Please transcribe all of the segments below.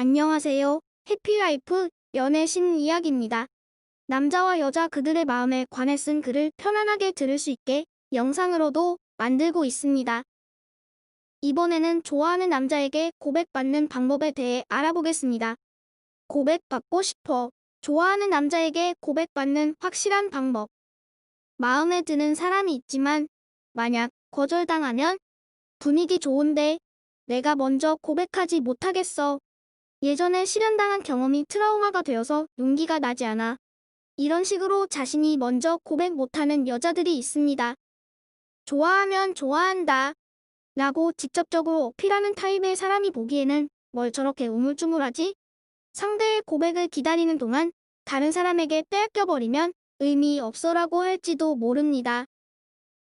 안녕하세요. 해피라이프 연애 심리 이야기입니다. 남자와 여자 그들의 마음에 관해 쓴 글을 편안하게 들을 수 있게 영상으로도 만들고 있습니다. 이번에는 좋아하는 남자에게 고백받는 방법에 대해 알아보겠습니다. 고백받고 싶어. 좋아하는 남자에게 고백받는 확실한 방법. 마음에 드는 사람이 있지만 만약 거절당하면 분위기 좋은데 내가 먼저 고백하지 못하겠어. 예전에 실현당한 경험이 트라우마가 되어서 용기가 나지 않아. 이런 식으로 자신이 먼저 고백 못하는 여자들이 있습니다. 좋아하면 좋아한다 라고 직접적으로 어필하는 타입의 사람이 보기에는 뭘 저렇게 우물쭈물하지? 상대의 고백을 기다리는 동안 다른 사람에게 빼앗겨버리면 의미 없어라고 할지도 모릅니다.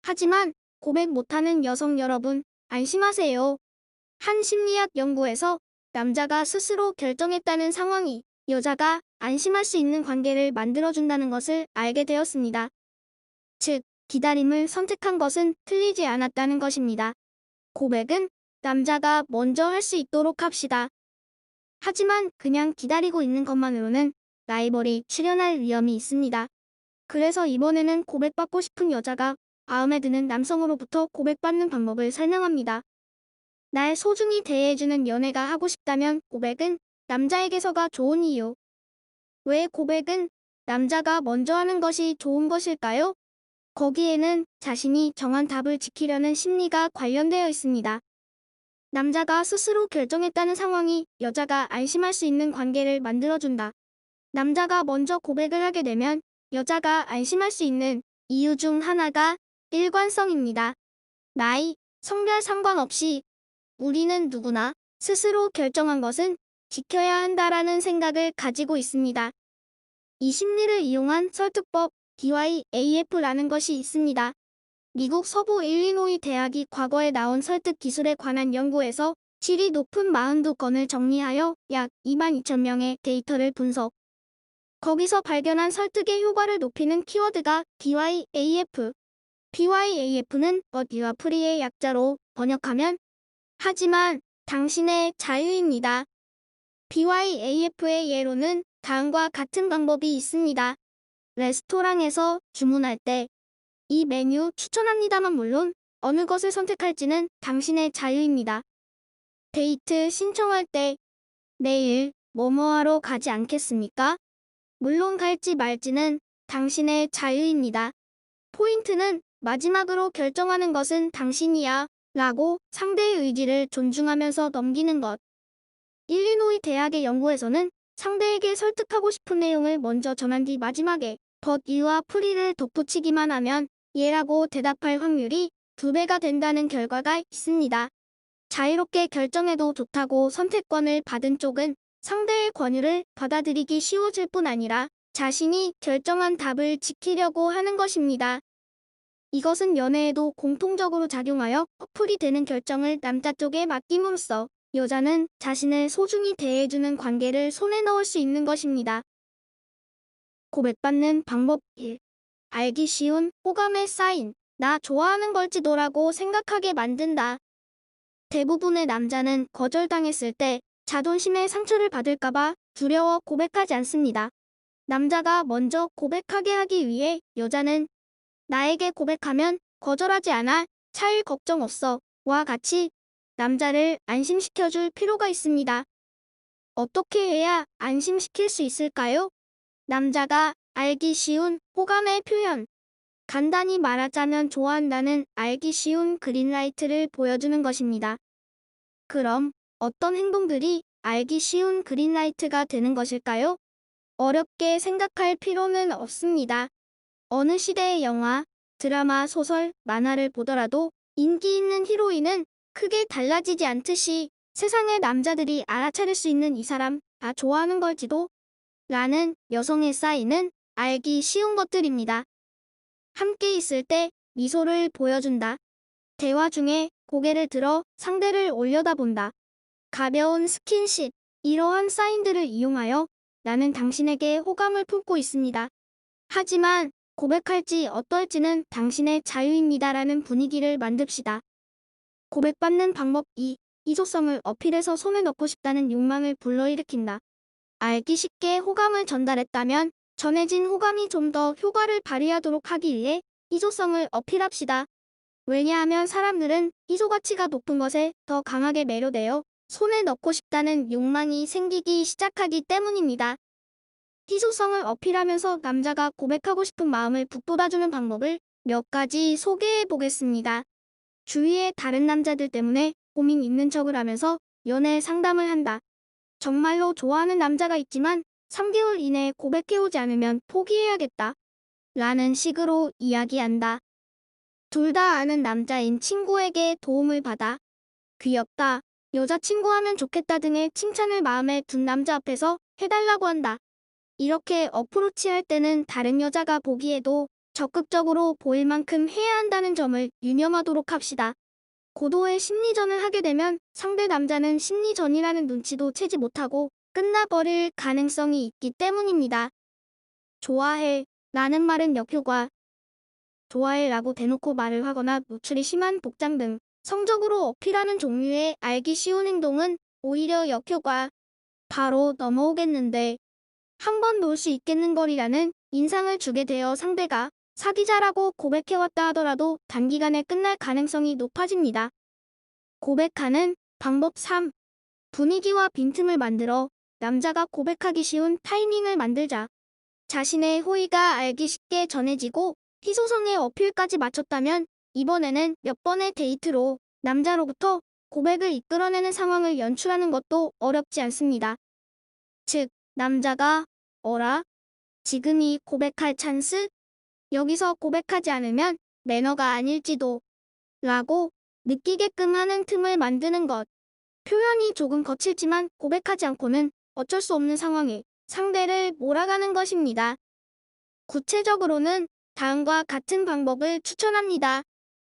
하지만 고백 못하는 여성 여러분, 안심하세요. 한 심리학 연구에서 남자가 스스로 결정했다는 상황이 여자가 안심할 수 있는 관계를 만들어준다는 것을 알게 되었습니다. 즉, 기다림을 선택한 것은 틀리지 않았다는 것입니다. 고백은 남자가 먼저 할 수 있도록 합시다. 하지만 그냥 기다리고 있는 것만으로는 라이벌이 출현할 위험이 있습니다. 그래서 이번에는 고백받고 싶은 여자가 마음에 드는 남성으로부터 고백받는 방법을 설명합니다. 날 소중히 대해주는 연애가 하고 싶다면 고백은 남자에게서가 좋은 이유. 왜 고백은 남자가 먼저 하는 것이 좋은 것일까요? 거기에는 자신이 정한 답을 지키려는 심리가 관련되어 있습니다. 남자가 스스로 결정했다는 상황이 여자가 안심할 수 있는 관계를 만들어준다. 남자가 먼저 고백을 하게 되면 여자가 안심할 수 있는 이유 중 하나가 일관성입니다. 나이, 성별 상관없이 우리는 누구나 스스로 결정한 것은 지켜야 한다라는 생각을 가지고 있습니다. 이 심리를 이용한 설득법 DYAF라는 것이 있습니다. 미국 서부 일리노이 대학이 과거에 나온 설득 기술에 관한 연구에서 질이 높은 42건을 정리하여 약 22,000명의 데이터를 분석. 거기서 발견한 설득의 효과를 높이는 키워드가 DYAF. DYAF는 But You Are Free의 약자로 번역하면 하지만 당신의 자유입니다. DYAF의 예로는 다음과 같은 방법이 있습니다. 레스토랑에서 주문할 때 이 메뉴 추천합니다만 물론 어느 것을 선택할지는 당신의 자유입니다. 데이트 신청할 때 내일 뭐뭐하러 가지 않겠습니까? 물론 갈지 말지는 당신의 자유입니다. 포인트는 마지막으로 결정하는 것은 당신이야 라고 상대의 의지를 존중하면서 넘기는 것. 일리노이 대학의 연구에서는 상대에게 설득하고 싶은 내용을 먼저 전한 뒤 마지막에 But you are free를 덧붙이기만 하면 예라고 대답할 확률이 2배가 된다는 결과가 있습니다. 자유롭게 결정해도 좋다고 선택권을 받은 쪽은 상대의 권유를 받아들이기 쉬워질 뿐 아니라 자신이 결정한 답을 지키려고 하는 것입니다. 이것은 연애에도 공통적으로 작용하여 커플이 되는 결정을 남자 쪽에 맡김으로써 여자는 자신을 소중히 대해주는 관계를 손에 넣을 수 있는 것입니다. 고백받는 방법 1. 알기 쉬운 호감의 사인. 나 좋아하는 걸지도라고 생각하게 만든다. 대부분의 남자는 거절당했을 때 자존심에 상처를 받을까봐 두려워 고백하지 않습니다. 남자가 먼저 고백하게 하기 위해 여자는 나에게 고백하면 거절하지 않아. 차일 걱정 없어. 와 같이 남자를 안심시켜줄 필요가 있습니다. 어떻게 해야 안심시킬 수 있을까요? 남자가 알기 쉬운 호감의 표현. 간단히 말하자면 좋아한다는 알기 쉬운 그린라이트를 보여주는 것입니다. 그럼 어떤 행동들이 알기 쉬운 그린라이트가 되는 것일까요? 어렵게 생각할 필요는 없습니다. 어느 시대의 영화, 드라마, 소설, 만화를 보더라도 인기 있는 히로인은 크게 달라지지 않듯이 세상의 남자들이 알아차릴 수 있는 이 사람 다 좋아하는 걸지도 라는 여성의 사인은 알기 쉬운 것들입니다. 함께 있을 때 미소를 보여준다. 대화 중에 고개를 들어 상대를 올려다본다. 가벼운 스킨십. 이러한 사인들을 이용하여 나는 당신에게 호감을 품고 있습니다. 하지만 고백할지 어떨지는 당신의 자유입니다라는 분위기를 만듭시다. 고백받는 방법 2. 희소성을 어필해서 손에 넣고 싶다는 욕망을 불러일으킨다. 알기 쉽게 호감을 전달했다면 전해진 호감이 좀 더 효과를 발휘하도록 하기 위해 희소성을 어필합시다. 왜냐하면 사람들은 희소 가치가 높은 것에 더 강하게 매료되어 손에 넣고 싶다는 욕망이 생기기 시작하기 때문입니다. 희소성을 어필하면서 남자가 고백하고 싶은 마음을 북돋아주는 방법을 몇 가지 소개해 보겠습니다. 주위의 다른 남자들 때문에 고민 있는 척을 하면서 연애 상담을 한다. 정말로 좋아하는 남자가 있지만 3개월 이내에 고백해오지 않으면 포기해야겠다. 라는 식으로 이야기한다. 둘 다 아는 남자인 친구에게 도움을 받아 귀엽다, 여자친구 하면 좋겠다 등의 칭찬을 마음에 둔 남자 앞에서 해달라고 한다. 이렇게 어프로치할 때는 다른 여자가 보기에도 적극적으로 보일 만큼 해야 한다는 점을 유념하도록 합시다. 고도의 심리전을 하게 되면 상대 남자는 심리전이라는 눈치도 채지 못하고 끝나버릴 가능성이 있기 때문입니다. 좋아해 라는 말은 역효과. 좋아해 라고 대놓고 말을 하거나 노출이 심한 복장 등 성적으로 어필하는 종류의 알기 쉬운 행동은 오히려 역효과. 바로 넘어오겠는데 한번 놀 수 있겠는걸이라는 인상을 주게 되어 상대가 사귀자라고 고백해왔다 하더라도 단기간에 끝날 가능성이 높아집니다. 고백하는 방법 3. 분위기와 빈틈을 만들어 남자가 고백하기 쉬운 타이밍을 만들자. 자신의 호의가 알기 쉽게 전해지고 희소성의 어필까지 마쳤다면 이번에는 몇 번의 데이트로 남자로부터 고백을 이끌어내는 상황을 연출하는 것도 어렵지 않습니다. 즉, 남자가 어라? 지금이 고백할 찬스? 여기서 고백하지 않으면 매너가 아닐지도 라고 느끼게끔 하는 틈을 만드는 것. 표현이 조금 거칠지만 고백하지 않고는 어쩔 수 없는 상황에 상대를 몰아가는 것입니다. 구체적으로는 다음과 같은 방법을 추천합니다.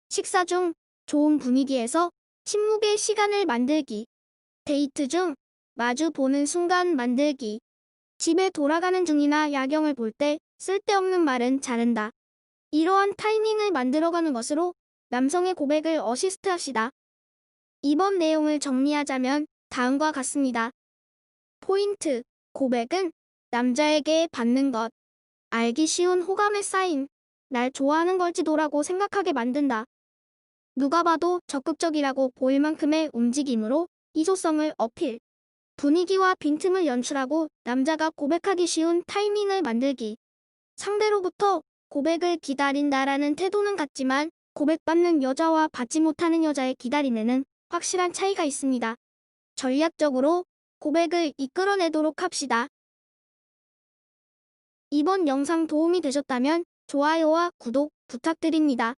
식사 중 좋은 분위기에서 침묵의 시간을 만들기. 데이트 중 마주 보는 순간 만들기. 집에 돌아가는 중이나 야경을 볼 때 쓸데없는 말은 자른다. 이러한 타이밍을 만들어가는 것으로 남성의 고백을 어시스트합시다. 이번 내용을 정리하자면 다음과 같습니다. 포인트. 고백은 남자에게 받는 것. 알기 쉬운 호감의 사인. 날 좋아하는 걸지도라고 생각하게 만든다. 누가 봐도 적극적이라고 보일 만큼의 움직임으로 희소성을 어필. 분위기와 빈틈을 연출하고 남자가 고백하기 쉬운 타이밍을 만들기. 상대로부터 고백을 기다린다라는 태도는 같지만 고백받는 여자와 받지 못하는 여자의 기다림에는 확실한 차이가 있습니다. 전략적으로 고백을 이끌어내도록 합시다. 이번 영상 도움이 되셨다면 좋아요와 구독 부탁드립니다.